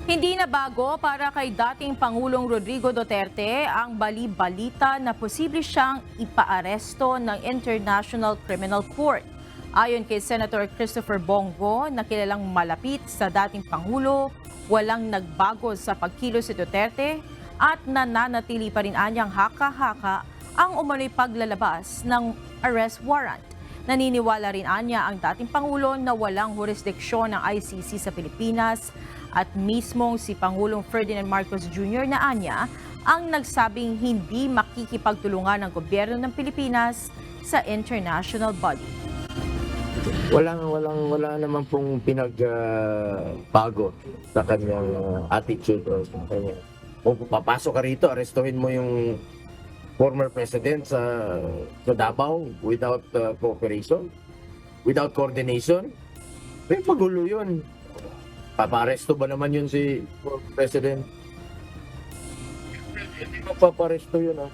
Hindi na bago para kay dating Pangulong Rodrigo Duterte ang bali-balita na posible siyang ipaaresto ng International Criminal Court. Ayon kay Senator Christopher Bongo na kilalang malapit sa dating Pangulo, walang nagbago sa pagkilos si Duterte at nananatili pa rin anyang haka-haka ang umano'y paglalabas ng arrest warrant. Naniniwala rin anya ang dating Pangulo na walang jurisdiksyon ng ICC sa Pilipinas at mismong si Pangulong Ferdinand Marcos Jr. na anya ang nagsabing hindi makikipagtulungan ng gobyerno ng Pilipinas sa international body. Wala naman pong pinagbago sa kanyang attitude o sa kanyang kung papasok ka rito, arestuhin mo yung former president sa Davao without cooperation, without coordination. May pagulo yun. Paparesto ba naman yun si president? Hindi mo paparesto yun,